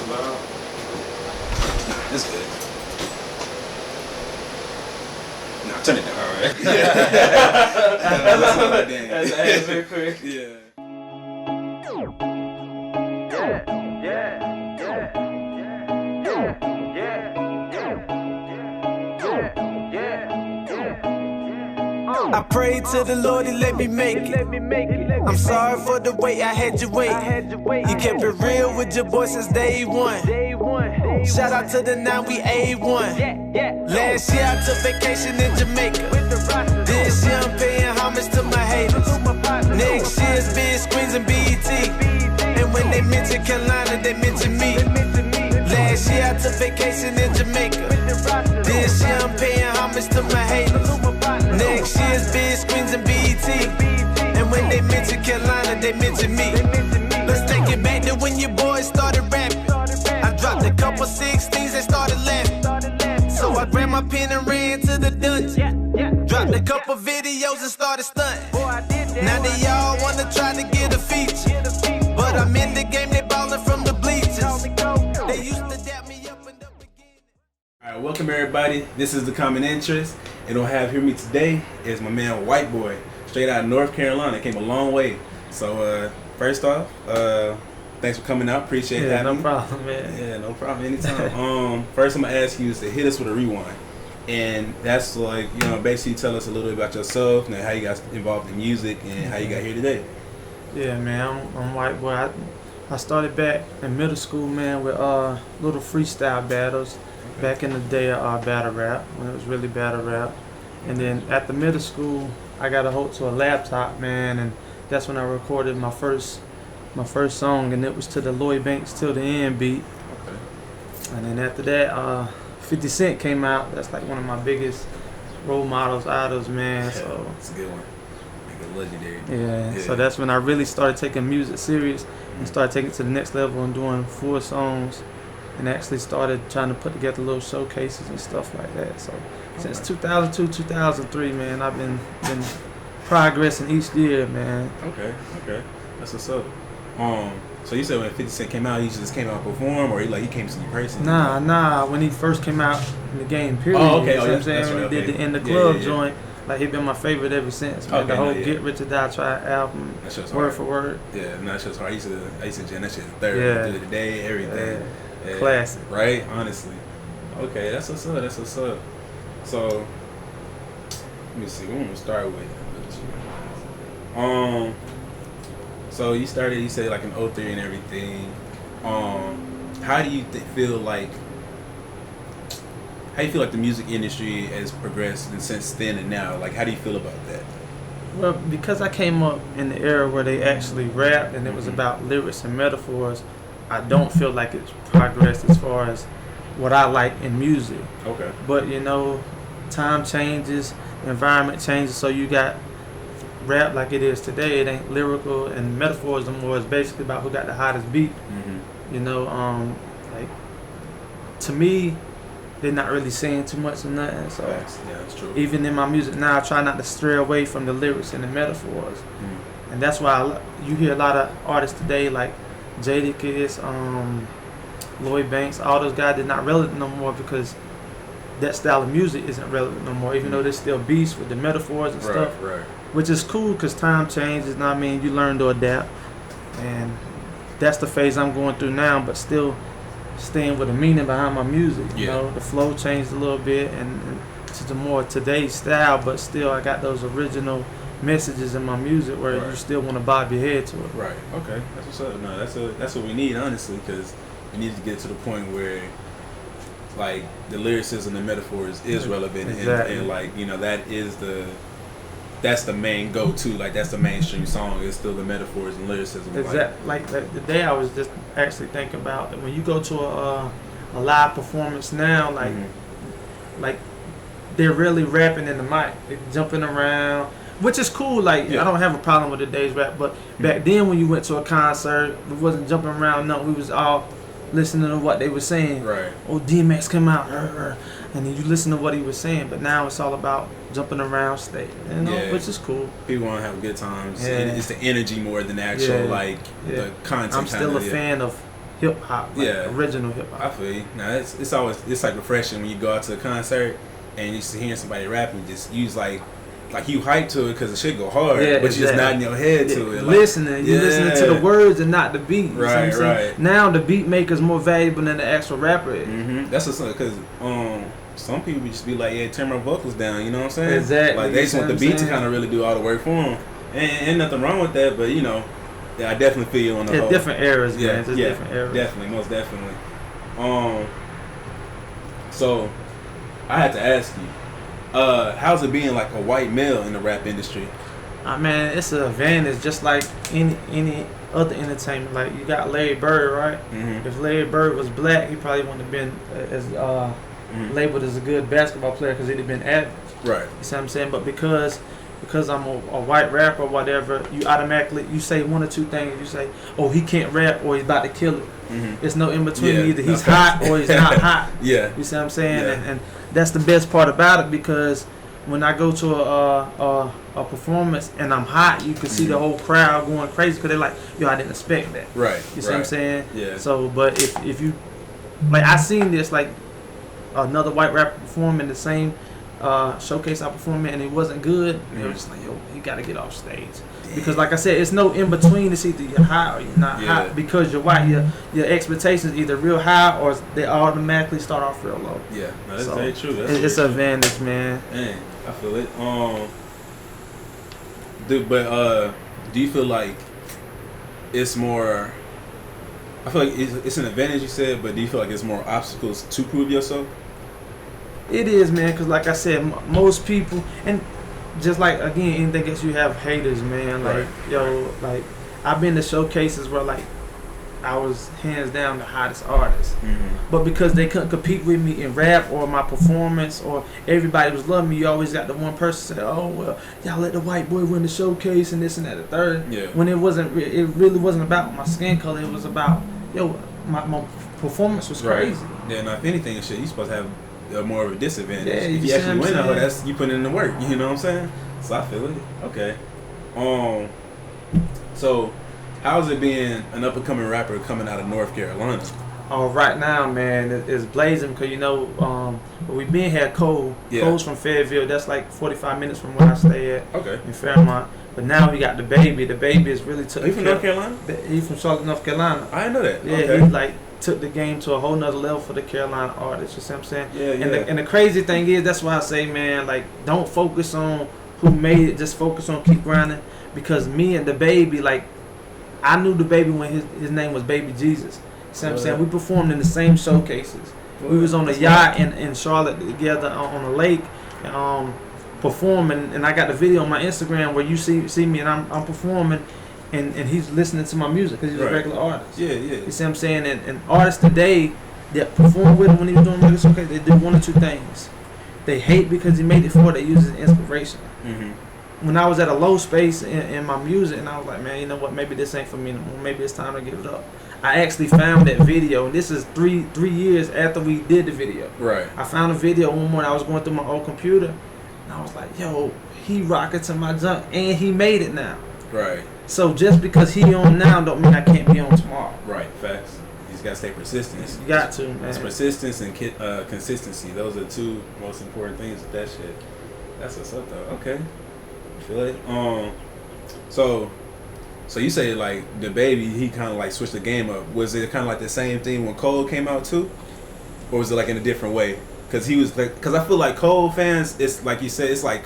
too loud? Nah, it's good. Nah, turn it down. All right. That's the answer quick. Yeah. I prayed to the Lord, He let me make it. I'm sorry for the way I had you wait. You kept it real with your boy since day one. Shout out to the 9, we A1. Last year I took vacation in Jamaica. This year I'm paying homage to my haters. Next year's big screens and BET. And when they mention Carolina, they mention me. Last year I took vacation in Jamaica. This year I'm paying homage to my haters. Next year's big screens and BET. And when they mention Carolina, they mention me. Let's take it back to when your boys started rapping. I dropped a couple 16s and started laughing. So I grabbed my pen and ran to the dungeon. Dropped a couple videos and started stunting. Now they all wanna try to get a feature. But I'm in the game, they ballin' from the bleachers. They used to dap me up in the beginning. Alright, welcome everybody. This is The Common Interest. And on have here me today is my man White Boi, straight out of North Carolina. Came a long way. So first off, thanks for coming out. Appreciate Yeah, having no me. problem, man. Yeah, no problem. Anytime. First I'm gonna ask you is to hit us with a rewind. And that's like, you know, basically tell us a little bit about yourself and how you got involved in music and how you got here today. Yeah, man, I'm White Boi. I started back in middle school, man, with little freestyle battles. Back in the day of battle rap, when it was really battle rap. And then after middle school, I got a hold to a laptop, man, and that's when I recorded my first song, and it was to the Lloyd Banks Till the End beat. Okay. And then after that, 50 Cent came out. That's like one of my biggest role models, idols, man. So it's a good one. Like a legendary. yeah, so that's when I really started taking music serious and started taking it to the next level and doing full songs. And actually started trying to put together little showcases and stuff like that. So since 2002, 2003, man, I've been progressing each year, man. Okay. That's what's up. So you said when 50 Cent came out, he just came out to perform, or he came to see you personally? Nah. When he first came out in the game, period. Oh, okay. You know what I'm saying? When he did the In the Club joint, like he been my favorite ever since, man. Okay, The whole Get Rich or Die Trying album, word for word. Yeah, that's just hard. I used to jam that shit third of the day, everything. Yeah. Yeah. Classic. Right? Honestly. Okay, that's what's up. So, let me see. What I'm gonna start with. So you said like in 03 and everything. How do you feel like the music industry has progressed and since then and now? Like, how do you feel about that? Well, because I came up in the era where they actually rapped and it was about lyrics and metaphors, I don't feel like it's progressed as far as what I like in music. Okay. But you know, time changes, environment changes, so you got rap like it is today. It ain't lyrical and metaphors no more. It's basically about who got the hottest beat. Mm-hmm. You know, like to me, they're not really saying too much or nothing. So yeah, that's true. even in my music now, I try not to stray away from the lyrics and the metaphors. Mm-hmm. And that's why you hear a lot of artists today like Jadakiss, Lloyd Banks, all those guys, they're not relevant no more because that style of music isn't relevant no more, even though they're still beasts with the metaphors and stuff. Right. Which is cool because time changes, and I mean, you learn to adapt. And that's the phase I'm going through now, but still staying with the meaning behind my music. You know, the flow changed a little bit and to the more today's style, but still I got those original messages in my music where you still want to bob your head to it. Right. Okay. That's what's up. No, that's what we need, honestly, because we need to get to the point where like the lyricism and metaphors is relevant, and like, you know, that's the main go-to. Like, that's the mainstream song. It's still the metaphors and lyricism. Exactly. Like the day I was just actually thinking about that when you go to a live performance now, like like they're really rapping in the mic, they're jumping around. Which is cool, like, I don't have a problem with today's rap, but back then when you went to a concert, we wasn't jumping around, no, we was all listening to what they were saying. Right. Oh, DMX come out, and then you listen to what he was saying, but now it's all about jumping around stage, you know, which is cool. People want to have good times, and it's the energy more than the actual, the content. I'm still a fan of hip hop, like original hip hop. I feel you. Now it's always like refreshing when you go out to a concert and you see hearing somebody rapping, just use like you hype to it because the shit go hard, but you just nodding your head to it. Like, listening, you listening to the words and not the beat. You right, know what I'm right. Now the beat maker's more valuable than the actual rapper is. Mm-hmm. That's what's because some people just be like, yeah, turn my vocals down. You know what I'm saying? Exactly. Like they just want the beat to kind of really do all the work for them, and ain't nothing wrong with that. But you know, I definitely feel you on the whole. Different eras, man. Just different eras. Definitely, most definitely. So I had to ask you. How's it being like a white male in the rap industry? Man, it's an advantage, just like any other entertainment. Like you got Larry Bird, right? Mm-hmm. If Larry Bird was black, he probably wouldn't have been as labeled as a good basketball player because he'd have been average. Right. You see what I'm saying? But because I'm a white rapper or whatever, you automatically you say one or two things. You say, oh, he can't rap or he's about to kill it. Mm-hmm. It's no in between. Either he's hot or he's not hot. Yeah. You see what I'm saying? Yeah. And that's the best part about it because when I go to a performance and I'm hot, you can see the whole crowd going crazy because they're like, yo, I didn't expect that. Right. You see what I'm saying? Yeah. So, but if you, like, I seen this, like, another white rapper perform in the same showcase I performed in, and it wasn't good. And they were just like, yo, you got to get off stage. Because, like I said, it's no in between. It's either you're hot or you're not hot. Because you're white, your expectations either real high or they automatically start off real low. Yeah, no, that's very true. It's an advantage, man. Man, I feel it. Do you feel like it's more? I feel like it's an advantage, you said, but do you feel like it's more obstacles to prove yourself? It is, man, because like I said, most people, and just like, again, anything else, you have haters, man. Like, yo, like, I've been to showcases where, like, I was hands down the hottest artist. Mm-hmm. But because they couldn't compete with me in rap or my performance or everybody was loving me, you always got the one person say, oh, well, y'all let the white boy win the showcase and this and that, the third. Yeah. When it really wasn't about my skin color. It was about, yo, my performance was crazy. Yeah, now if anything, shit, you supposed to have more of a disadvantage. Yeah, if you actually win though, that's you putting in the work. You know what I'm saying? So I feel it. Okay. So how's it being an up and coming rapper coming out of North Carolina? Oh, right now, man, it's blazing because you know we been here. Cole. Yeah. Cole's from Fayetteville. That's like 45 minutes from where I stay at. Okay. In Fairmont. But now we got the baby. The baby is really took. Are you from North Carolina? He's from Charlotte, North Carolina. I didn't know that. Yeah, okay. He like took the game to a whole nother level for the Carolina artists. You see what I'm saying? Yeah, yeah. And the crazy thing is, that's why I say, man, like, don't focus on who made it. Just focus on keep grinding. Because me and the baby, like, I knew the baby when his name was Baby Jesus. You see what I'm saying? We performed in the same showcases. We was on a yacht in Charlotte together on a lake, performing, and I got the video on my Instagram where you see me and I'm performing. And he's listening to my music because he's a regular artist. Yeah, yeah. You see what I'm saying? And artists today that perform with him when he was doing music, okay, they do one or two things. They hate because he made it for, they use it as inspiration. Mm-hmm. When I was at a low space in my music, and I was like, man, you know what? Maybe this ain't for me no more. Maybe it's time to give it up. I actually found that video, and this is three years after we did the video. Right. I found a video one morning. I was going through my old computer, and I was like, yo, he rocking to my junk, and he made it now. Right. So just because he on now don't mean I can't be on tomorrow. Right, facts. You just gotta stay persistent. You got to, man. It's persistence and consistency. Those are the two most important things with that shit. That's what's up though. Okay, I feel it. So you say like the baby, he kind of like switched the game up. Was it kind of like the same thing when Cole came out too, or was it like in a different way? Because he was like, because I feel like Cole fans, it's like you said, it's like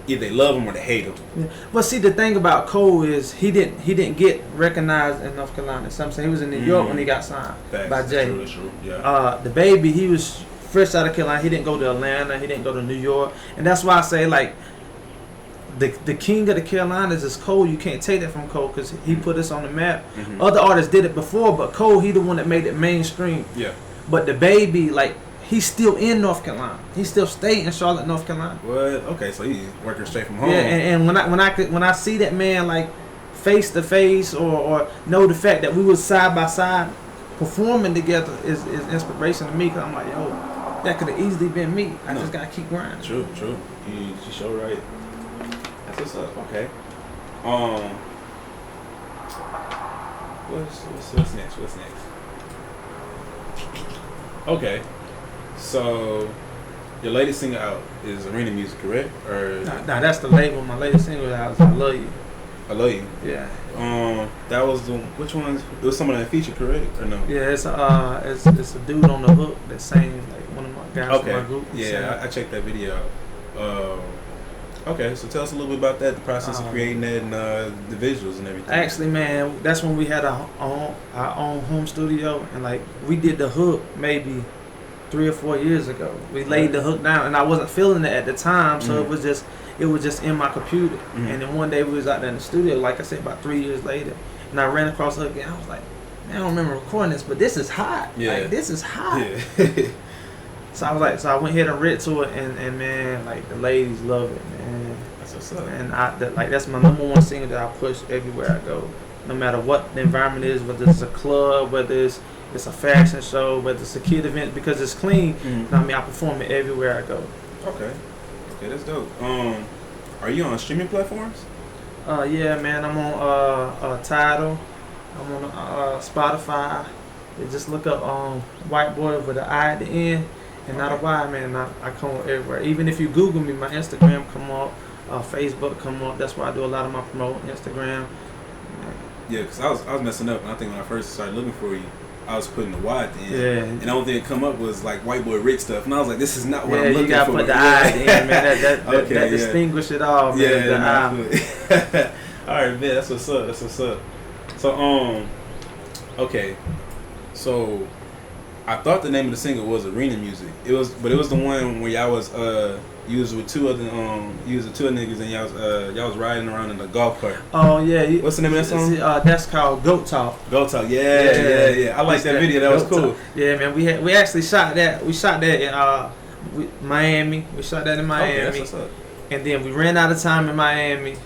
either they love him or they hate him. Yeah. But see, the thing about Cole is he didn't get recognized in North Carolina. So I'm saying he was in New York when he got signed by Jay. That's true. Yeah. The baby, he was fresh out of Carolina. He didn't go to Atlanta. He didn't go to New York, and that's why I say like the king of the Carolinas is Cole. You can't take that from Cole because he put us on the map. Mm-hmm. Other artists did it before, but Cole, he the one that made it mainstream. Yeah. But the baby, like, he's still in North Carolina. He still stay in Charlotte, North Carolina. What? Okay, so he's working straight from home. Yeah, and when I see that man like face to face or know the fact that we was side by side performing together is inspiration to me because I'm like, yo, that could have easily been me. I just gotta keep grinding. True. You sure right. That's what's up. Okay. What's next? Okay. So, your latest single out is Arena Music, correct? Or Nah, that's the label. My latest single out is I Love You. I Love You. Yeah. That was the which ones? It was someone that featured, correct or no? Yeah, it's a dude on the hook that sang like one of my guys from my group. Yeah, I checked that video out. Okay, so tell us a little bit about that, the process of creating that, and the visuals and everything. Actually, man, that's when we had our own home studio, and like we did the hook maybe 3 or 4 years ago. We laid the hook down, and I wasn't feeling it at the time, so it was just in my computer. And then one day we was out there in the studio, like I said, about 3 years later, and I ran across the hook, and I was like, man, I don't remember recording this, but this is hot. Yeah. Like, this is hot. Yeah. So I was like, so I went ahead and read to it, and man, like the ladies love it, man. That's what's up. And that's my #1 single that I push everywhere I go, no matter what the environment is, whether it's a club, whether it's a fashion show, whether it's a kid event, because it's clean. I mean, I perform it everywhere I go. Okay, that's dope. Are you on streaming platforms? Yeah, man, I'm on Tidal, I'm on Spotify. You just look up White Boi with an I at the end. And not a Y, man. I come up everywhere. Even if you Google me, my Instagram come up, Facebook come up. That's why I do a lot of my promoting, Instagram. Yeah, because I was messing up, and I think when I first started looking for you, I was putting the Y at the end. Yeah. And the only thing that come up was like White Boy Rick stuff, and I was like, this is not what I'm you looking gotta for. put the I at the end, man. That yeah. distinguish it all, man. Yeah, the I. All right, man. That's what's up. So, okay, so. I thought the name of the single was Arena Music. It was the one where y'all was you was with two other niggas, and y'all was riding around in a golf cart. Oh yeah. What's the name of that song? That's called Goat Talk. Goat Talk. Yeah. I like that video. That was cool. Yeah, man. We actually shot that. We shot that in Miami. We shot that in Miami. Okay, that's what's up. And then we ran out of time in Miami.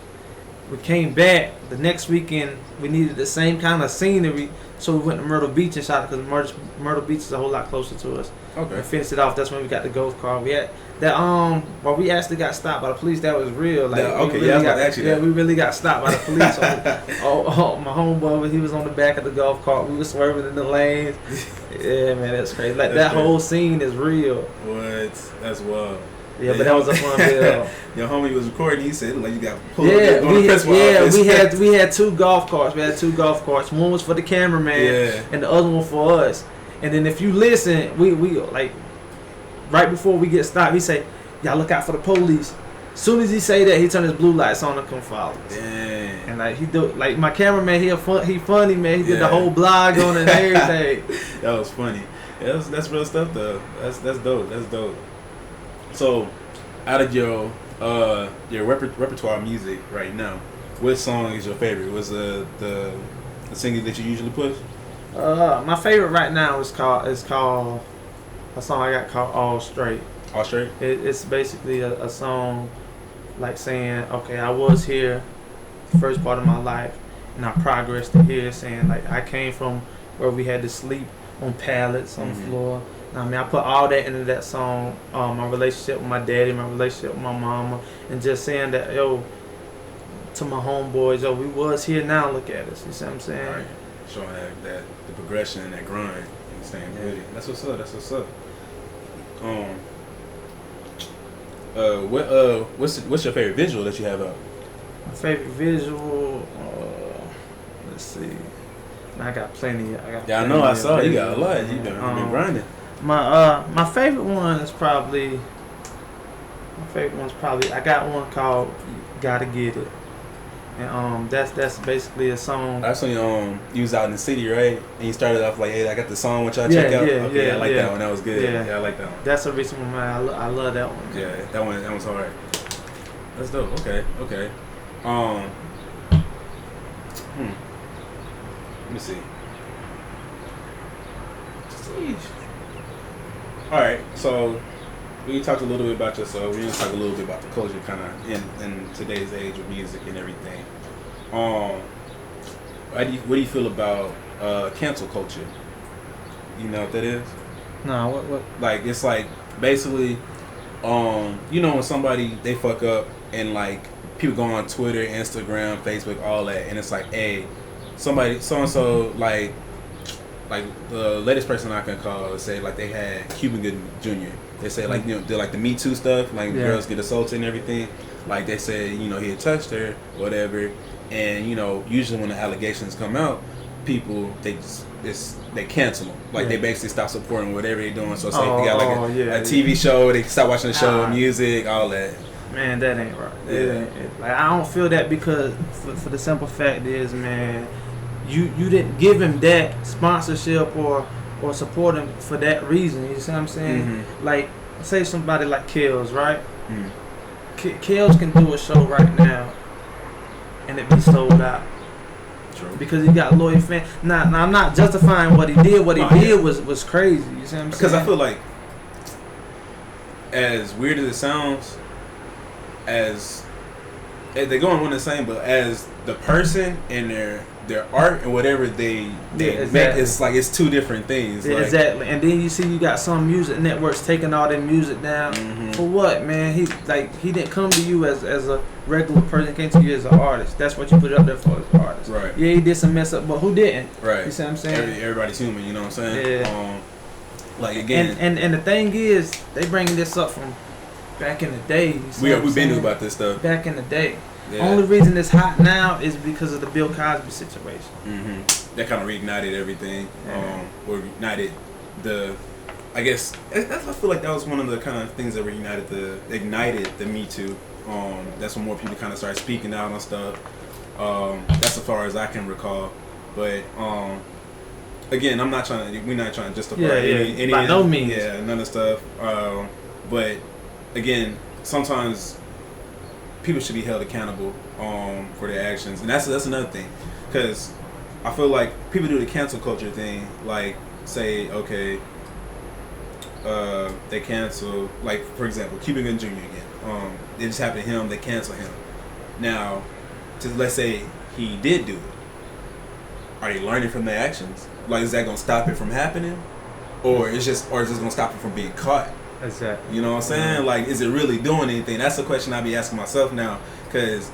We came back the next weekend. We needed the same kind of scenery, so we went to Myrtle Beach and shot it, because Myrtle Beach is a whole lot closer to us. Okay. And fenced it off. That's when we got the golf cart. We had that well, we actually got stopped by the police. That was real. Like, okay, we really got stopped by the police. My homeboy, he was on the back of the golf cart. We were swerving in the lanes. Yeah, man, that's crazy. Like that whole scene is real. What? That's wild. Yeah, but that was a fun video. Your homie was recording. He said, "Like you got pulled." We had 2 golf carts. We had 2 golf carts. One was for the cameraman, and the other one for us. And then if you listen, we like right before we get stopped, he say, "Y'all look out for the police." As soon as he say that, he turn his blue lights on and come follow us. Damn. And like he do, like my cameraman, he funny, man. He did the whole blog on it and everything. That was funny. Yeah, that's real stuff though. That's dope. That's dope. So, out of your repertoire music right now, what song is your favorite? What's the single that you usually push? My favorite right now is called a song I got called All Straight. All Straight? It's basically a song like saying, okay, I was here the first part of my life, and I progressed to here, saying like I came from where we had to sleep on pallets on the floor. I mean, I put all that into that song. My relationship with my daddy, my relationship with my mama, and just saying that, yo, to my homeboys, yo, we was here, now look at us. You see what I'm saying? Right. Showing that the progression and that grind and staying with it. That's what's up. What's your favorite visual that you have up? My favorite visual, let's see. I got plenty. I know. I saw you got a lot. You've been grinding. My favorite one is probably. I got one called "Gotta Get It," and that's basically a song. That's when you was out in the city, right? And you started off like, "Hey, I got the song. What y'all check out?" I like that one. That was good. Yeah, I like that one. That's a recent one, man. I love that one. Yeah, that one's hard. That's dope. Okay. Let me see. All right, so we talked a little bit about yourself. We're gonna talk a little bit about the culture, kind of in today's age of music and everything. What do you feel about cancel culture? You know what that is? No, what? Like it's like basically, when somebody they fuck up and like people go on Twitter, Instagram, Facebook, all that, and it's like, hey, somebody so and so like like the latest person I can call say like they had Cuban Gooding Jr. They say like they're like the Me Too stuff, like girls get assaulted and everything. Like they said, he had touched her, whatever. And usually when the allegations come out, people they cancel them. Like they basically stop supporting whatever they're doing. So say if they got like a TV show, they stop watching the show, music, all that. Man, that ain't right. Like I don't feel that because for the simple fact is, man, you didn't give him that sponsorship or support him for that reason. You see what I'm saying? Mm-hmm. Like say somebody like Kells, right? Mm-hmm. Kells can do a show right now and it be sold out. True. Because he got loyal fans. Now I'm not justifying what he did. What he did was crazy. You see what I'm saying? Because I feel like, as weird as it sounds, as they go on one the same, but as the person and their art and whatever they exactly. make, it's like it's two different things. Yeah, like, exactly. And then you got some music networks taking all their music down. Mm-hmm. For what, man? He didn't come to you as a regular person. He came to you as an artist. That's what you put it up there for, as an artist. Right. Yeah, he did some mess up, but who didn't? Right. You see what I'm saying? Everybody's human. You know what I'm saying? Yeah. Like again. And the thing is, they bringing this up from back in the day. We've been knew about this stuff back in the day. Yeah. Only reason it's hot now is because of the Bill Cosby situation. Mm-hmm. That kind of reignited everything, or ignited I guess I feel like that was one of the kind of things that ignited the Me Too. That's when more people kind of started speaking out on stuff. That's as far as I can recall. But again, we're not trying to justify any by no means. Yeah, none of the stuff. But again, sometimes people should be held accountable for their actions, and that's another thing, because I feel like people do the cancel culture thing, like say okay, they cancel, like for example Cuban Gooding Jr. again, it just happened to him, they cancel him. Now, let's say he did do it, are they learning from their actions? Like, is that gonna stop it from happening, or is this gonna stop it from being caught? Exactly. You know what I'm saying? Mm-hmm. Like, is it really doing anything? That's the question I be asking myself now. Because,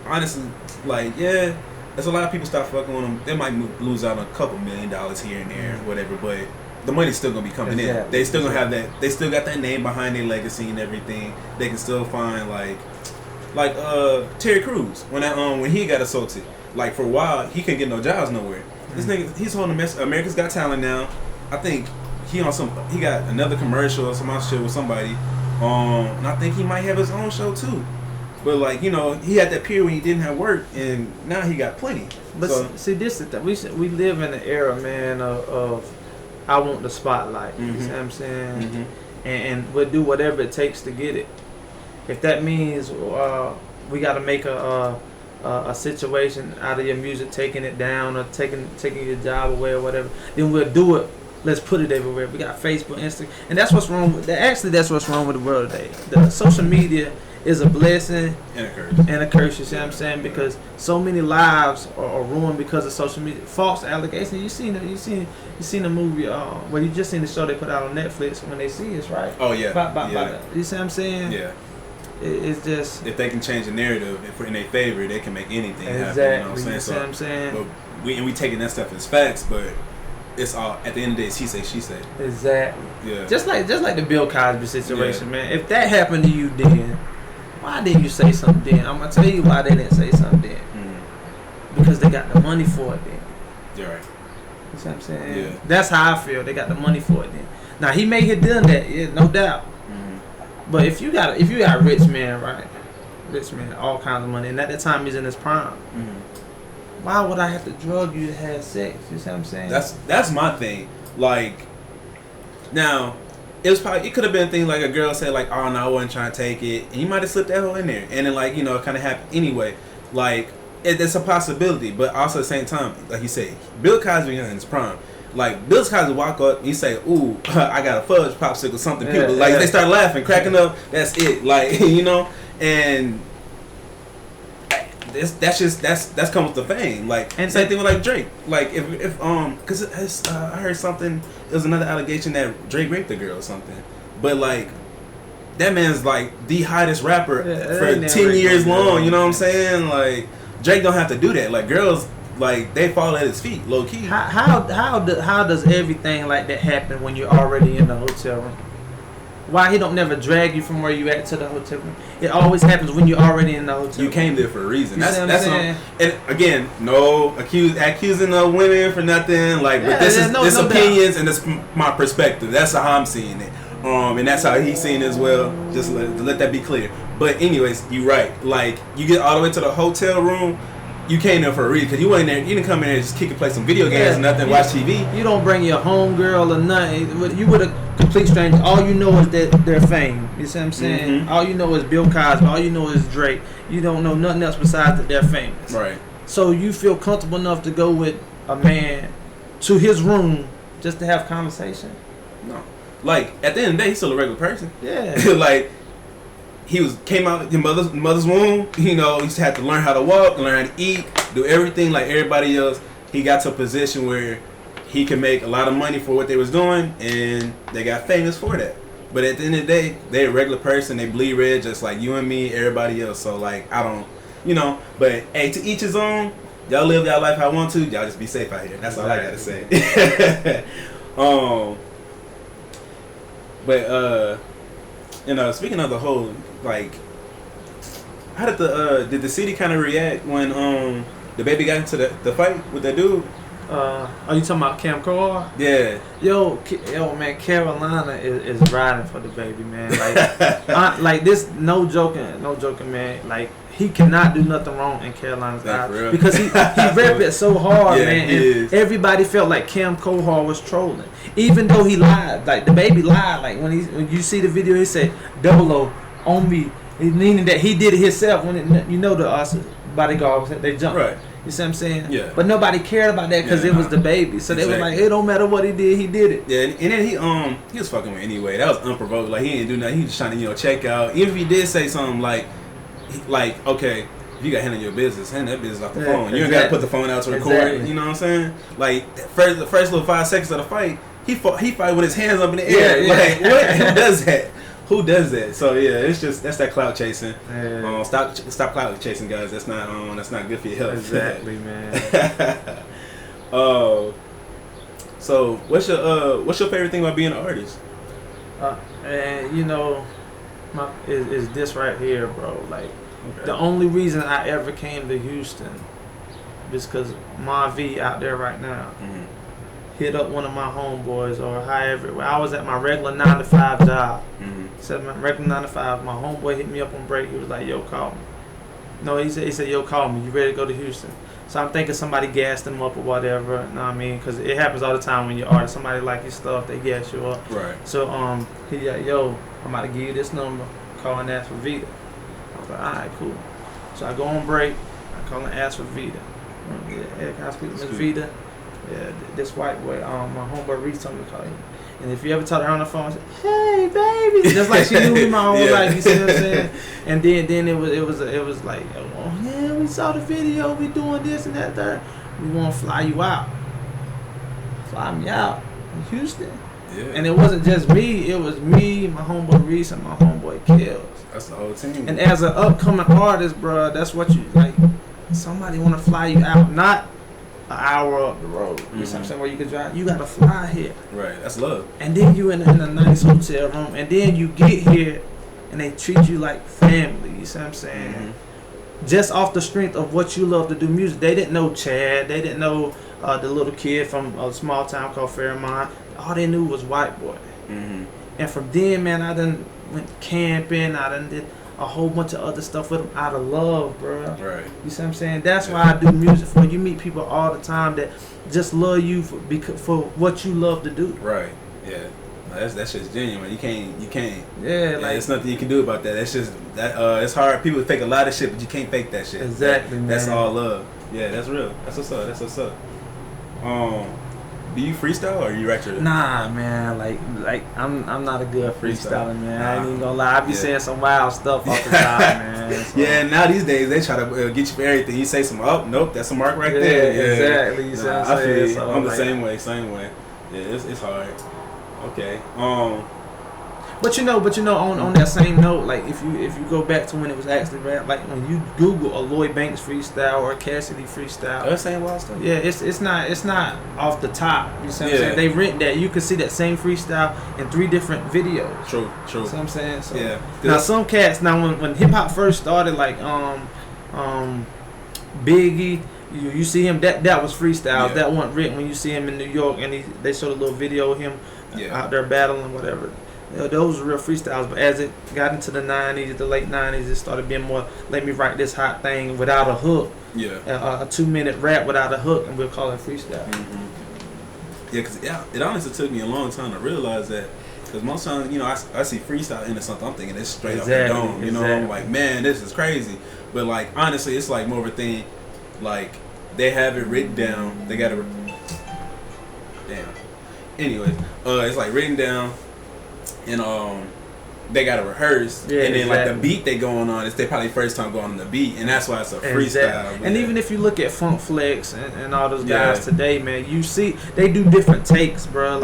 honestly, like, yeah, there's a lot of people start fucking with them. They might lose out on a couple $1 million here and there, whatever, but the money's still going to be coming in. They still going to have that. They still got that name behind their legacy and everything. They can still find, like Terry Crews, when he got assaulted. Like, for a while, he couldn't get no jobs nowhere. Mm-hmm. This nigga, he's holding America's Got Talent now. I think he got another commercial or some other shit with somebody, and I think he might have his own show too. But like, he had that period when he didn't have work, and now he got plenty. But see, this is that we live in an era, man, of I want the spotlight. Mm-hmm. You see what I'm saying? Mm-hmm. And we'll do whatever it takes to get it. If that means we got to make a situation out of your music, taking it down or taking your job away or whatever, then we'll do it. Let's put it everywhere. We got Facebook, Instagram, and that's what's wrong with. Actually, that's what's wrong with the world today. The social media is a blessing and a curse. You see what I'm saying? Because so many lives are ruined because of social media, false allegations. You seen the movie? Well, you just seen the show they put out on Netflix, When They See Us, right? Oh yeah. You see what I'm saying? Yeah. It's just, if they can change the narrative in their favor, they can make anything happen. Exactly. You know what I'm saying? You see what I'm saying? But we taking that stuff as facts, but it's all at the end of the day, he say, she say. Exactly. Yeah. Just like the Bill Cosby situation, man. If that happened to you then, why didn't you say something then? I'm gonna tell you why they didn't say something then. Mm-hmm. Because they got the money for it then. You're right. You see what I'm saying? Yeah. That's how I feel. They got the money for it then. Now he may have done that, yeah, no doubt. Mm-hmm. But if you got a rich man, right? Rich man, all kinds of money, and at that time he's in his prime. Mm-hmm. Why would I have to drug you to have sex? You see what I'm saying? That's my thing. Like, now, it could have been things like a girl said like, oh no, I wasn't trying to take it, and you might have slipped that hole in there, and then like, it kind of happened anyway. Like, it's a possibility, but also at the same time, like you say, Bill Cosby in his prime. Like, Bill Cosby walk up and he say, ooh, I got a fudge popsicle, something. Yeah, people like they start laughing, cracking up. That's it. Like, and that's come with the fame. Like, and same thing with like Drake. Like if because I heard something. It was another allegation that Drake raped a girl or something. But like, that man's like the hottest rapper for 10 years long. You know what I'm saying? Like, Drake don't have to do that. Like, girls like they fall at his feet, low key. How does everything like that happen when you're already in the hotel room? Why he don't never drag you from where you at to the hotel room? It always happens when you're already in the hotel room. You came there for a reason. You That's and again, no accusing of women for nothing. Like, but this is opinions and this my perspective. That's how I'm seeing it. And that's how he's seeing it as well. Just let that be clear. But anyways, you're right. Like, you get all the way to the hotel room. You came there for a reason, because you wasn't there. You didn't come in there and just kick and play some video games or nothing, watch TV. You don't bring your homegirl or nothing. You with a complete stranger. All you know is that their fame. You see what I'm saying? Mm-hmm. All you know is Bill Cosby. All you know is Drake. You don't know nothing else besides that they're famous. Right. So you feel comfortable enough to go with a man to his room just to have conversation? No. Like, at the end of the day, he's still a regular person. Yeah. Like, came out your mother's womb. You know, he had to learn how to walk, learn how to eat, do everything like everybody else. He got to a position where he could make a lot of money for what they was doing, and they got famous for that. But at the end of the day, they're a regular person. They bleed red just like you and me, everybody else. So, like, I don't, you know. But, hey, to each his own. Y'all live y'all life how you want to. Y'all just be safe out here. That's all I got to say. But, you know, speaking of the whole, like, how did the city kind of react when the baby got into the fight with that dude? Are you talking about Cam Kohar? Yeah. Yo, man, Carolina is riding for the baby, man. Like, like this, no joking, man. Like, he cannot do nothing wrong in Carolina's eyes because he rep it so hard, man. And everybody felt like Cam Kohar was trolling, even though he lied. Like, the baby lied. Like, when you see the video, he said 00 on me, meaning that he did it himself. When the bodyguard they jumped. Right. You see what I'm saying? Yeah. But nobody cared about that because it was the baby. So they were like, it don't matter what he did, he did it. Yeah, and then he was fucking with anyway. That was unprovoked. Like, he didn't do nothing. He was just trying to, check out. Even if he did say something like, okay, if you got handle your business, hand that business off the phone. You ain't got to put the phone out to record. You know what I'm saying? Like, the first little 5 seconds of the fight, he fight with his hands up in the air. Yeah. Like, what? Who does that? Who does that? So yeah, that's that clout chasing. Yeah. Stop clout chasing, guys. That's not good for your health. Exactly, man. So what's your favorite thing about being an artist? And is this right here, bro? Like, the only reason I ever came to Houston is because Ma V out there right now. Mm-hmm. Hit up one of my homeboys or however. I was at my regular 9-to-5 job. Mm-hmm. Said my regular 9-to-5. My homeboy hit me up on break. He was like, "Yo, call me." No, he said, "Yo, call me. You ready to go to Houston?" So I'm thinking somebody gassed him up or whatever. You know what I mean? Because it happens all the time when you're artist. Somebody like your stuff, they gas you up. Right. So he like, "Yo, I'm about to give you this number. Call and ask for Vita." I was like, "All right, cool." So I go on break. I call and ask for Vita. Yeah, can I speak to Miss Vita? Yeah, this White Boi, my homeboy Reese told me to call you. And if you ever talk to her on the phone, say, "Hey, baby," just like she knew me my whole life. You see what I'm saying? And then it was like, "Oh yeah, we saw the video. We doing this and that. There. We want to fly you out. Fly me out in Houston." Yeah. And it wasn't just me. It was me, my homeboy Reese, and my homeboy Kills. That's the whole team. And as an upcoming artist, bro, that's what you like. Somebody want to fly you out, not an hour up the road. You know what I'm saying? Where you can drive. You got to fly here. Right. That's love. And then you in a nice hotel room. And then you get here and they treat you like family. You see what I'm saying? Mm-hmm. Just off the strength of what you love to do music. They didn't know Chad. They didn't know the little kid from a small town called Fairmont. All they knew was White Boi. Mm-hmm. And from then, man, I done went camping. I done did a whole bunch of other stuff with them out of love, bro. Right. You see what I'm saying? That's why I do music for. You meet people all the time that just love you for what you love to do. Right. Yeah. That's just genuine. You can't. Yeah. Like, there's nothing you can do about that. That's just that. It's hard. People fake a lot of shit, but you can't fake that shit. Exactly. Man. That's all love. Yeah. That's real. That's what's up. Do you freestyle or you write your? Nah, man. Like I'm not a good freestyler, man. I ain't even gonna lie. I be saying some wild stuff off the top, man. So. Yeah. Now these days they try to get you for everything. You say some, oh nope, that's a mark right there. Yeah. Exactly. You see what I'm saying? So, I'm the same way. Yeah. It's hard. Okay. But you know, on that same note, like if you go back to when it was actually rap, like when you Google a Lloyd Banks freestyle or a Cassidy freestyle, that's saying wild stuff. Yeah, it's not off the top. You see what I'm saying? They rent that. You can see that same freestyle in 3 different videos. True. You see what I'm saying? So, yeah. Now some cats, when hip hop first started, like Biggie. You see him, that was freestyles. Yeah. That wasn't written. When you see him in New York and they showed a little video of him out there battling, whatever. Those were real freestyles. But as it got into the 90s, the late 90s, it started being more, let me write this hot thing without a hook. Yeah. A 2-minute rap without a hook, and we'll call it freestyle. Yeah, because it honestly took me a long time to realize that. Because most times, I see freestyle into something, I'm thinking it's straight up the dome. I'm like, man, this is crazy. But, like, honestly, it's like more of a thing, like, they have it written down. They got it. Damn. Anyways, it's like written down, and they got to rehearse, and then like the beat they going on, it's their probably first time going on the beat, and that's why it's a freestyle. And even if you look at Funk Flex and all those guys today, man, you see they do different takes, bro.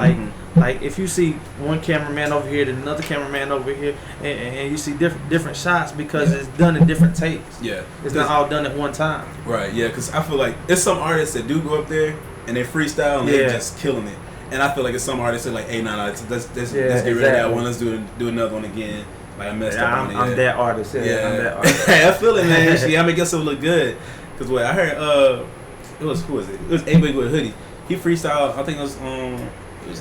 Like if you see one cameraman over here, then another cameraman over here, and you see different shots because it's done in different takes. Yeah, it's not all done at one time. Right. Yeah, because I feel like there's some artists that do go up there and they freestyle and they're just killing it. And I feel like it's some artists that are like, hey, let's get rid of that one. Let's do another one again. Like I messed up on it. I'm that artist. Yeah, I'm that artist. I feel it, man. I make yourself look good. Because I heard, who was it? It was A-Big with Hoodie. He freestyled, I think it was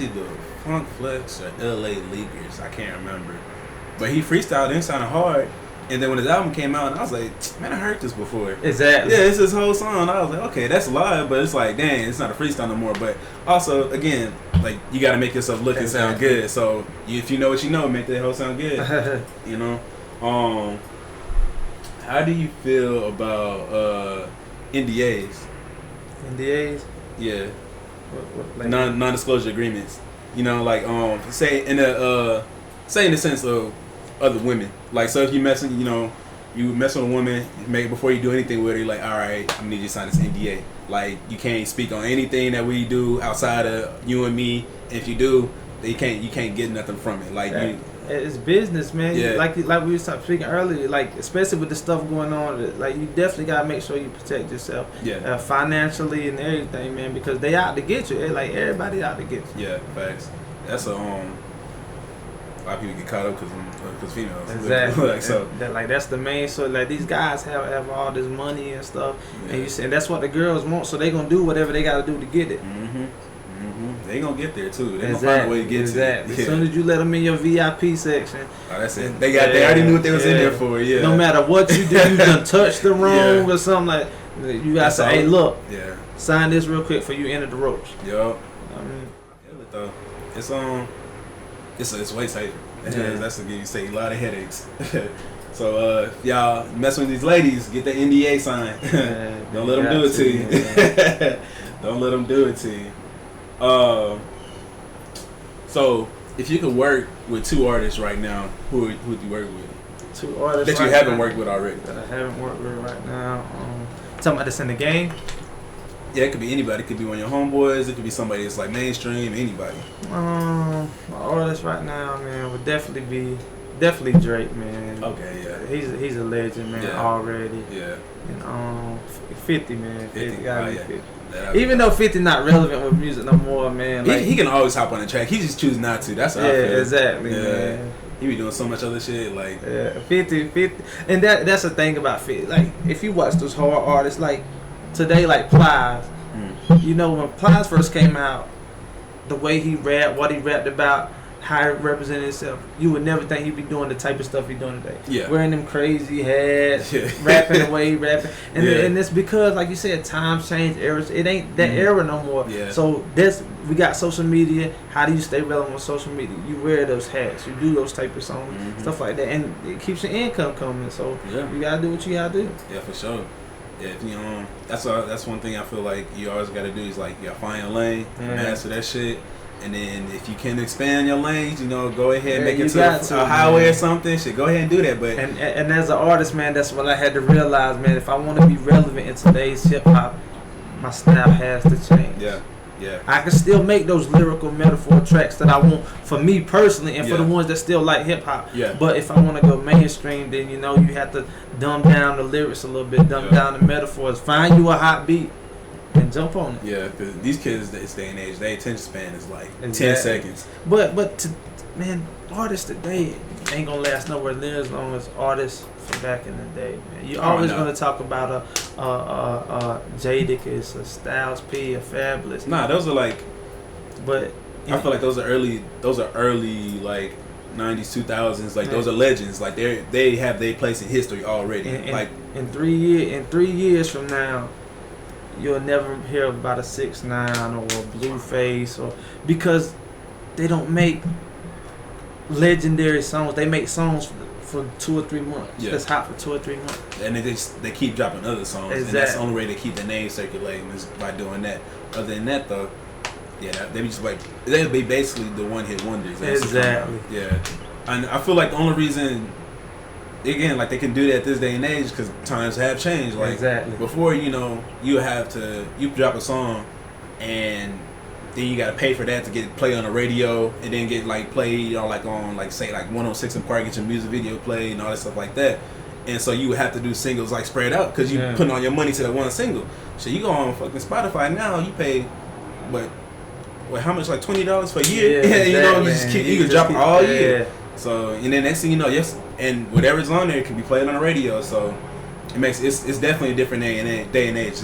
either Funk Flex or LA Leaguers. I can't remember. But he freestyled and sounded hard. And then when his album came out, I was like, man, I heard this before. Exactly. Yeah, it's his whole song. I was like, okay, that's live, but it's like, dang, it's not a freestyle no more. But also, again, like, you got to make yourself look and sound good. So if you know what you know, make that whole sound good. How do you feel about NDAs? NDAs? Yeah. Like Non-disclosure agreements. Say in the sense of other women. Like, so if you messing, you mess with a woman, maybe before you do anything with her, you're like, all right, I need you to sign this NDA. Like, you can't speak on anything that we do outside of you and me. If you do, you can't get nothing from it. Like, it's business, man. Yeah. Like we were speaking earlier, like especially with the stuff going on, like you definitely gotta make sure you protect yourself, financially and everything, man, because they out to get you. Like everybody out to get you. Yeah, facts. That's a lot of people get caught up because females. Exactly. That's the main. So like these guys have all this money and stuff, and that's what the girls want. So they gonna do whatever they gotta do to get it. They gonna get there too. They gonna find a way to get to it. As soon as you let them in your VIP section, that's it. They already knew what they was in there for. Yeah. No matter what you do, you done touch the room or something like. You gotta say, hey, look. Yeah. Sign this real quick for you enter the ropes. Yup. It's way safer. That's gonna save a lot of headaches. So y'all messing with these ladies, get the NDA signed. Don't let them do it to you. Don't let them do it to you. So if you could work with 2 artists right now, who would you work with? 2 artists that you haven't worked with already. That I haven't worked with right now. Talking about this in the game. Yeah, it could be anybody. It could be one of your homeboys. It could be somebody that's like mainstream. Anybody. My artist right now, man, would definitely be Drake, man. Okay, yeah. He's a legend, man, already. Yeah. And 50, man. 50 gotta be 50. Even though 50 not relevant with music no more, man. Like, he can always hop on the track. He just chooses not to. That's how I feel. Exactly, man. He be doing so much other shit, like 50, and that's the thing about 50. Like if you watch those hard artists, like today, like Plies. When Plies first came out, the way he rapped, what he rapped about, how he represented himself, you would never think he'd be doing the type of stuff he's doing today. Yeah. Wearing them crazy hats, rapping the way he rapping. And it's because, like you said, times change, eras. It ain't that era no more. Yeah. So we got social media. How do you stay relevant on social media? You wear those hats. You do those type of songs, stuff like that. And it keeps your income coming. So you got to do what you got to do. Yeah, for sure. Yeah, that's one thing I feel like you always got to do is like you got to find your lane, master that shit. And then if you can expand your lanes, go ahead and make it to a highway or something. Go ahead and do that. But and as an artist, man, that's what I had to realize, man. If I want to be relevant in today's hip hop, my style has to change. Yeah. Yeah. I can still make those lyrical metaphor tracks that I want for me personally and for the ones that still like hip hop. Yeah. But if I want to go mainstream, then you have to dumb down the lyrics a little bit, dumb down the metaphors. Find you a hot beat and jump on it. Yeah, because these kids, this day and age, their attention span is like 10 seconds. But man, artists today ain't gonna last nowhere near as long as artists from back in the day, man. You're always gonna talk about a Jadakiss, a Styles P, a Fabulous. Nah, those are like, but I feel like those are early like 90s, 2000s. Like those are legends. Like they have their place in history already. Like in 3 years from now, you'll never hear about a 6ix9ine or a Blueface because they don't make legendary songs. They make songs for 2 or 3 months. Yeah. That's hot for 2 or 3 months. And they keep dropping other songs. Exactly. And that's the only way they keep the name circulating is by doing that. Other than that, though, they be just like they'll be basically the one-hit wonders. Exactly. Yeah. And I feel like the only reason, again, like they can do that this day and age because times have changed. Like exactly. Before, you drop a song and then you gotta pay for that to get played on the radio and then get like played on like 106 and Park, get your music video played and all that stuff like that. And so you would have to do singles like spread out because you putting all your money to that one single. So you go on fucking Spotify now, you pay what how much, like $20 for a year? Yeah, exactly, you can drop all year. So and then next thing you know, and whatever's on there can be played on the radio. So it's definitely a different day and age.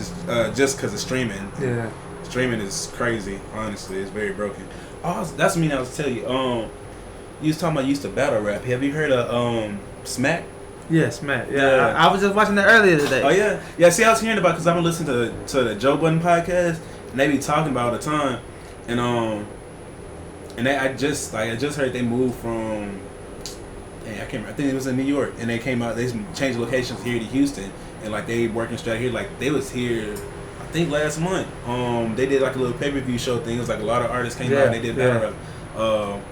Just because of streaming. Yeah. Streaming is crazy, honestly. It's very broken. Oh, that's what I was telling you. You was talking about you used to battle rap. Have you heard of Smack? Yeah, Smack. Yeah. I was just watching that earlier today. Oh yeah, yeah. See, I was hearing about because I've been listening to the Joe Budden podcast, and they be talking about all the time, and I just heard they moved from. I can't remember. I think it was in New York, and they came out. They changed locations here to Houston, and like they working straight here. Like they was here. I think last month, they did like a little pay-per-view show thing. It was like a lot of artists came out and they did battle rap.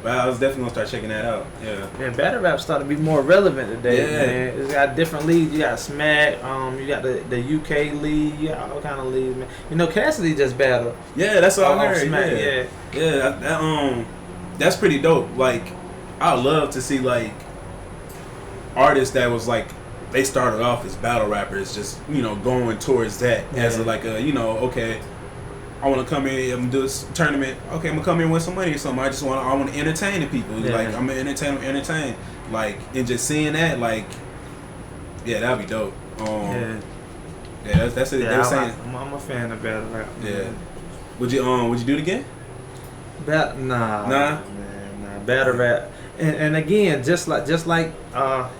But I was definitely gonna start checking that out. Yeah. Yeah, battle rap starting to be more relevant today, man. It's got different leagues. You got Smack, you got the UK league, you got all kind of leagues, man. Cassidy just battled. Yeah, that's all I heard. Smack, yeah. That's pretty dope. Like, I would love to see like artists that was like. They started off as battle rappers, just going towards that as okay, I want to come in, I'm gonna do this tournament. Okay, I'm gonna come in with some money or something. I want to entertain the people. Yeah. Like I'm gonna entertain. Like and just seeing that, like, yeah, that'd be dope. Yeah, that's it. Yeah, They're saying I'm a fan of battle rap. Yeah. Man. Would you do it again? Nah. Man, nah. Battle rap. And again, just like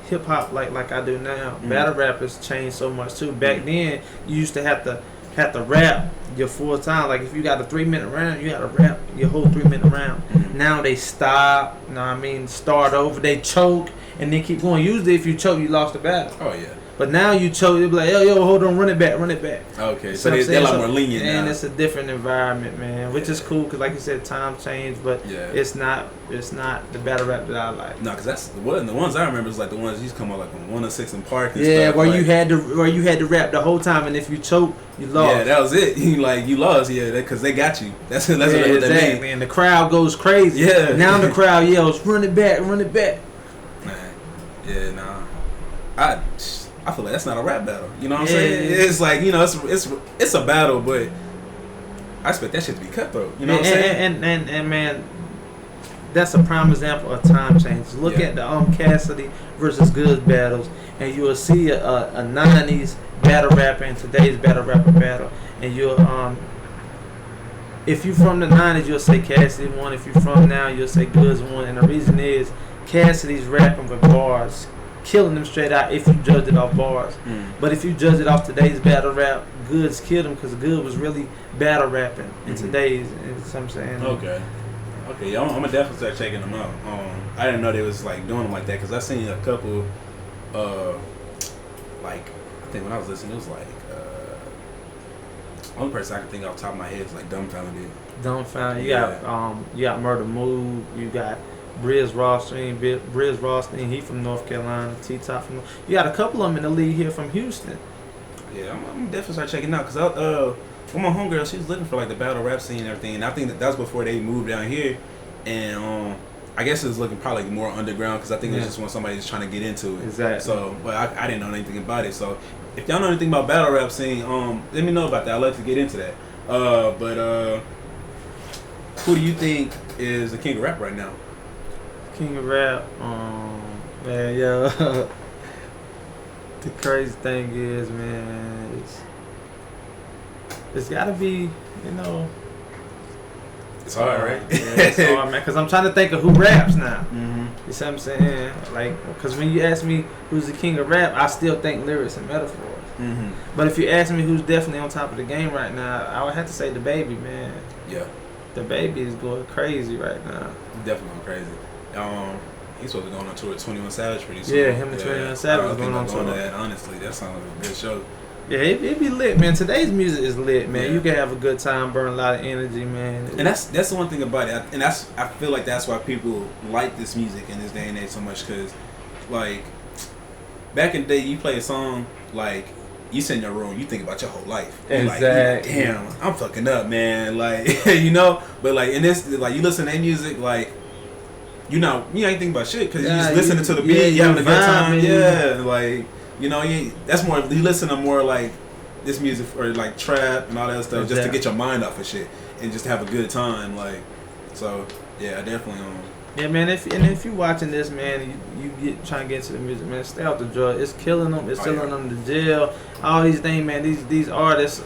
hip hop, like I do now, battle rap has changed so much too. Back then, you used to have to rap your full time. Like if you got a 3-minute round, you got to rap your whole 3-minute round. Now they stop. Start over. They choke and then keep going. Usually, if you choke, you lost the battle. Oh yeah. But now you choke, they'll be like, yo, hold on, run it back. Okay, so they're a lot more lenient now. And it's a different environment, man, which is cool because, like you said, time changed, but it's not the battle rap that I like. No, because that's the ones I remember is like the ones you used to come out like on 106 and Park and stuff. Where you had to rap the whole time, and if you choke, you lost. Yeah, that was it. You lost, because they got you. That's what exactly. they mean. And the crowd goes crazy. Yeah. Now the crowd yells, run it back. Man, yeah, nah. I feel like that's not a rap battle. You know what I'm saying? It's like, it's a battle, but I expect that shit to be cutthroat. You know what I'm saying? And man, that's a prime example of time change. Look at the Cassidy versus Goods battles, and you will see a 90s battle rapper and today's battle rapper battle. And you'll if you from the 90s, you'll say Cassidy won. If you from now, you'll say Goods won. And the reason is Cassidy's rapping with bars, killing them straight out if you judge it off bars. But if you judge it off today's battle rap, Goods killed him because Good was really battle rapping in today's. Is what I'm saying. Okay, I'm gonna definitely start checking them out. I didn't know they was like doing them like that because I seen a couple. Like I think when I was listening, it was like only person I can think off the top of my head is like Dumbfounded. You got Murder Mood. You got Briz Rothstein, he from North Carolina. T-Top from you got a couple of them in the league here from Houston. Yeah, I'm definitely start checking out because my homegirl, she was looking for like the battle rap scene and everything, and I think that was before they moved down here, and I guess it was looking probably more underground because I think it was just when somebody was trying to get into it. Exactly. So, but I didn't know anything about it. So, if y'all know anything about battle rap scene, let me know about that. I'd like to get into that. But who do you think is the king of rap right now? King of rap, man, yo. The crazy thing is, man, it's gotta be, you know. It's hard, right? Yeah, it's hard, man, because I'm trying to think of who raps now. Mm-hmm. You see what I'm saying? Like, because when you ask me who's the king of rap, I still think lyrics and metaphors. Mm-hmm. But if you ask me who's definitely on top of the game right now, I would have to say the baby, man. Yeah. The baby is going crazy right now. Definitely going crazy. He's supposed to be going on tour with 21 Savage pretty soon. Yeah, him and 21 Savage going on tour. That, honestly, that sounds like a good show. Yeah, it be lit, man. Today's music is lit, man. Yeah. You can have a good time, burn a lot of energy, man. And that's the one thing about it, and I feel like that's why people like this music in this day and age so much, because like back in the day, you play a song like you sit in your room, you think about your whole life. Exactly. Like, damn, I'm fucking up, man. Like, you know, but like in this, like you listen to their music, like you ain't thinking about shit because you just listening to the beat, you having a good time. Yeah, like. You know, that's more. You listen to more like this music or like trap and all that stuff, just to get your mind off of shit and just have a good time. Like, so yeah, I definitely. Yeah, man. If you watching this, man, you get trying to get into the music, man. Stay off the drug. It's killing them. It's sending them to jail. All these things, man. These artists,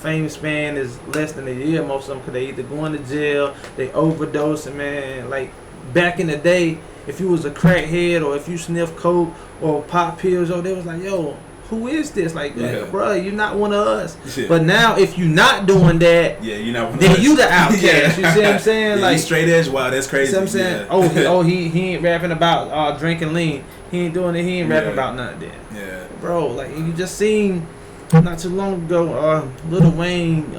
famous man is less than a year. Most of them, because they either going to jail, they overdosing, man. Like back in the day, if you was a crackhead or if you sniff coke or pop pills, they was like, yo, who is this? Like, bro, you're not one of us. Yeah. But now, if you're not doing that, you're not one then of us. You the outcast. You see what I'm saying? Like, straight edge. Wow, that's crazy. You see what I'm saying? Oh, he ain't rapping about drinking lean. He ain't doing it. He ain't rapping about nothing. Then. Yeah, bro. Like you just seen not too long ago, Lil Wayne,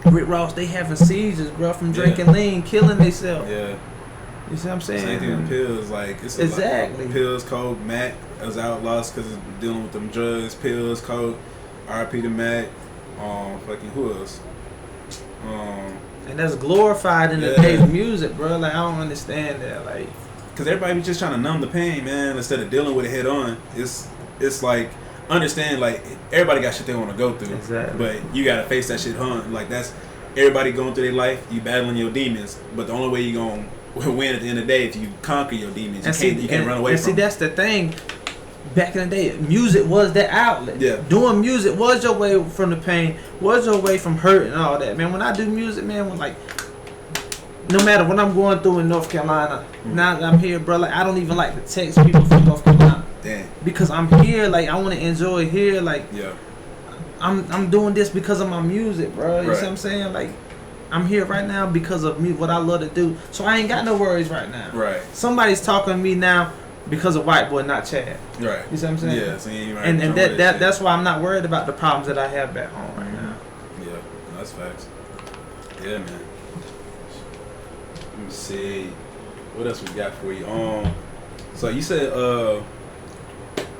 Rick Ross, they having seizures, bro, from drinking lean, killing themselves. Yeah. You see what I'm saying? Same thing with pills. Like it's exactly like, pills, coke, Mac was outlaws because of dealing with them drugs. Pills, coke, R.I.P. to Mac. Fucking who else? And that's glorified in today's music, bro. Like I don't understand that. Like, because everybody be just trying to numb the pain, man, instead of dealing with it head on. It's like understand like everybody got shit they want to go through. Exactly. But you gotta face that shit on. Like that's everybody going through their life. You battling your demons, but the only way you gonna win at the end of the day if you conquer your demons. You can't run away from. See, that's the thing. Back in the day, music was that outlet. Yeah. Doing music was your way from the pain, was your way from hurt and all that. Man, when I do music, man, no matter what I'm going through in North Carolina, now that I'm here, bro, like I don't even like to text people from North Carolina. Damn. Because I'm here, like I want to enjoy here, like I'm doing this because of my music, bro. You see what I'm saying? Like I'm here right now because of me, what I love to do. So I ain't got no worries right now. Right. Somebody's talking to me now because of White Boi, not Chad. Right. You see what I'm saying? Yeah. So you and that's why I'm not worried about the problems that I have back home right now. Yeah, that's facts. Yeah, man. Let me see. What else we got for you? So you said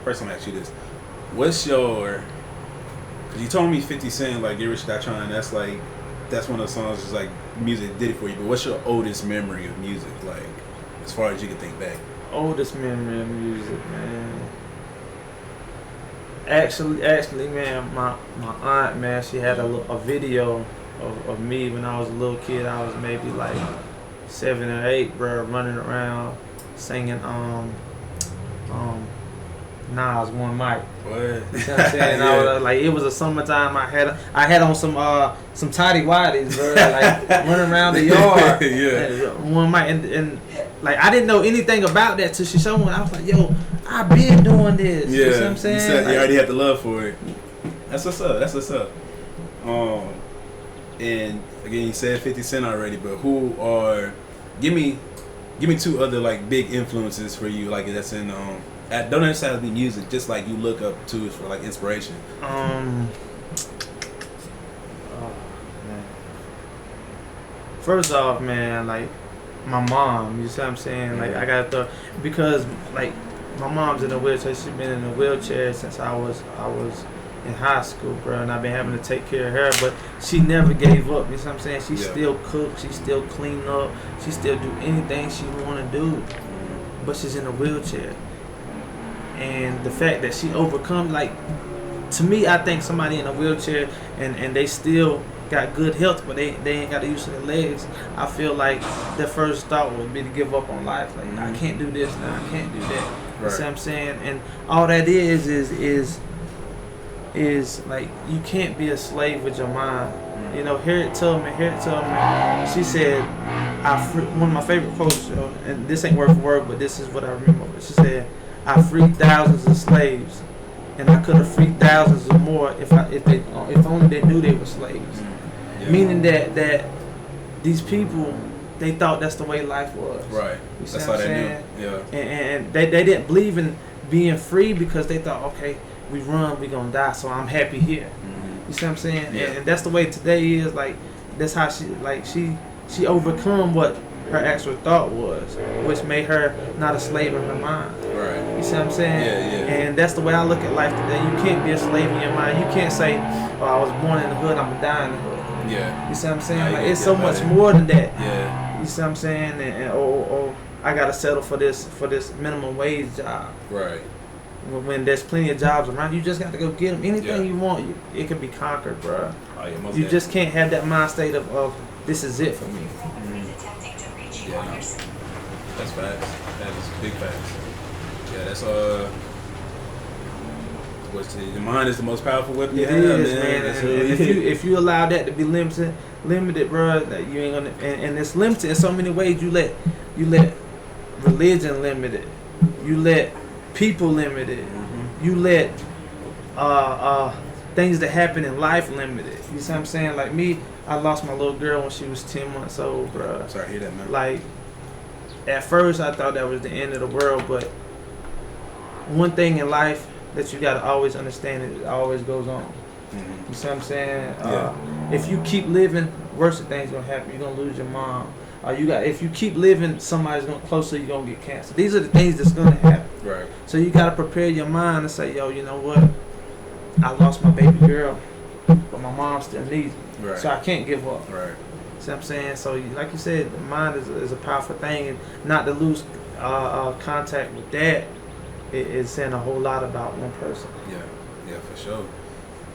first I'm gonna ask you this. What's your? Cause you told me 50 Cent like Get Rich or Die Trying. That's one of the songs that's like music did it for you. But what's your oldest memory of music? Like as far as you can think back. Oldest memory of music, man. Actually, man, my aunt, man, she had a video of me when I was a little kid. I was maybe like 7 or 8, bro, running around singing Nas One Mic. What? You know what I'm saying? Yeah. It was a summertime. I had on some tidy whities, bro. Like running around the yard. Yeah. One Mic and like I didn't know anything about that till she showed me. I was like, yo, I've been doing this. Yeah. You know what I'm saying? You already had the love for it. That's what's up. And again, you said 50 Cent already, but give me 2 other like big influences for you, like that's in don't necessarily be music, just like you look up to for like inspiration. Man. First off, man, like my mom, you see what I'm saying? Like I gotta because like my mom's in a wheelchair. She's been in a wheelchair since I was in high school, bro, and I've been having to take care of her, but she never gave up. You know what I'm saying? She still cooks, she still clean up, she still do anything she want to do, but she's in a wheelchair. And the fact that she overcome, like, to me, I think somebody in a wheelchair and they still got good health, but they ain't got the use of their legs, I feel like their first thought would be to give up on life. Like, I can't do this now, I can't do that. You see what I'm saying? And all that is like, you can't be a slave with your mind. You know, Harriet Tubman, she said, one of my favorite quotes, and this ain't word for word, but this is what I remember. She said, I freed thousands of slaves, and I could have freed thousands of more if only they knew they were slaves. Meaning that these people, they thought that's the way life was. Right. You see that's what how I'm they saying? knew. Yeah. And they didn't believe in being free because they thought, okay, we run, we gonna die, so I'm happy here. You see what I'm saying? Yeah. And that's the way today is. Like, that's how she overcome what her actual thought was, which made her not a slave in her mind. Right. You see what I'm saying? Yeah. And that's the way I look at life today. You can't be a slave in your mind. You can't say, oh, I was born in the hood, I'm gonna die in the hood. Yeah. You see what I'm saying? Nah, like, it's so much more than that. Yeah. You see what I'm saying? And I gotta settle for this minimum wage job. Right. When there's plenty of jobs around, you just got to go get them. Anything you want, it can be conquered, bro. Oh, yeah, you just can't have that mind state of this is it for me. Yeah, no. That's facts. That is big facts. Yeah, that's the mind is the most powerful weapon you have, man. And if you allow that to be limited, bro, that you ain't gonna. And it's limited in so many ways. You let religion limit it. You let people limit it. You let things that happen in life limit it. You see what I'm saying? Like me, I lost my little girl when she was 10 months old, bro. Sorry to hear that, man. Like, at first I thought that was the end of the world, but one thing in life that you gotta always understand, it always goes on. You see what I'm saying? If you keep living, worse things gonna happen. You're gonna lose your mom. If you keep living, somebody's closer, you're gonna get cancer. These are the things that's gonna happen. Right. So you gotta prepare your mind and say, yo, you know what? I lost my baby girl, but my mom still needs me. Right. So I can't give up. Right. See what I'm saying? So like you said, the mind is a powerful thing, and not to lose contact with that is saying a whole lot about one person. Yeah, for sure.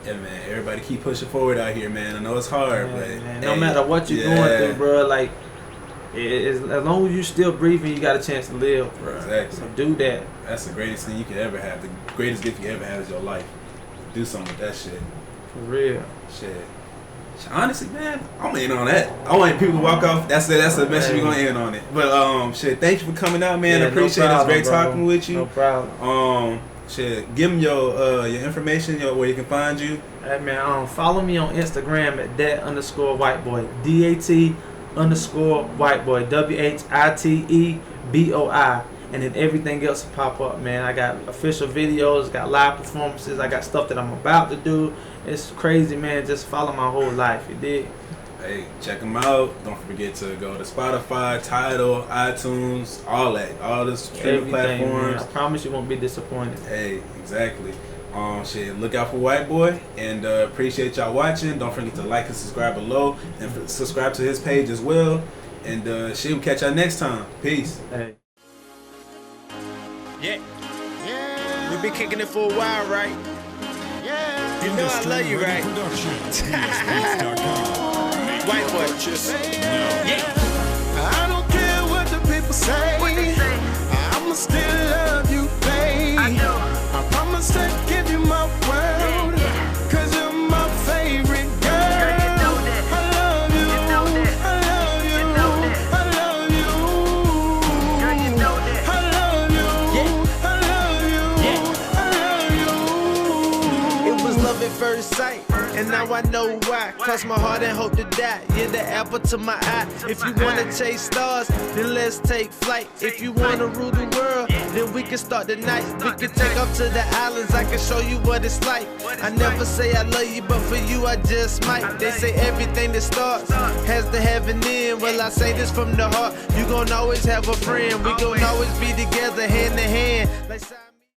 Yeah, man. Everybody keep pushing forward out here, man. I know it's hard, but man, no matter what you're going through, bro, like, as long as you still breathing, you got a chance to live, bro. Exactly. So do that. That's the greatest thing you could ever have. The greatest gift you ever have is your life. Do something with that shit. For real. Shit. Honestly, man, I'm in on that. I want people to walk off. That's it. That's the message we're gonna end on it. But shit, thank you for coming out, man. I appreciate it. It's great talking with you. No problem. Shit, give them your information, where you can find you. Hey man, follow me on Instagram at _white boy. DAT_white boy. WHITEBOI. And then everything else will pop up, man. I got official videos, got live performances, I got stuff that I'm about to do. It's crazy, man. Just follow my whole life, you dig? Hey, check them out. Don't forget to go to Spotify, Tidal, iTunes, all that. All the streaming platforms. Man. I promise you won't be disappointed. Hey, exactly. Shit, look out for White Boi, and appreciate y'all watching. Don't forget to like and subscribe below, and subscribe to his page as well. And shit, we'll catch y'all next time. Peace. Hey. Yeah. We've been kicking it for a while, right? Yeah. You know I love you, right? White Boi. Yeah. I don't care what the people say. I'ma still love you, babe. I promise to give you my world. Cause you're my favorite girl. I love you. I love you. I love you. I love you. I love you. I love you. It was love at first sight. And now I know why. Cross my heart and hope to die. You're the apple to my eye. If you wanna chase stars, then let's take flight. If you wanna rule the world, then we can start the night. We can take off to the islands. I can show you what it's like. I never say I love you, but for you I just might. They say everything that starts has to have an end. Well, I say this from the heart. You gon' always have a friend. We gon' always be together hand in hand. Like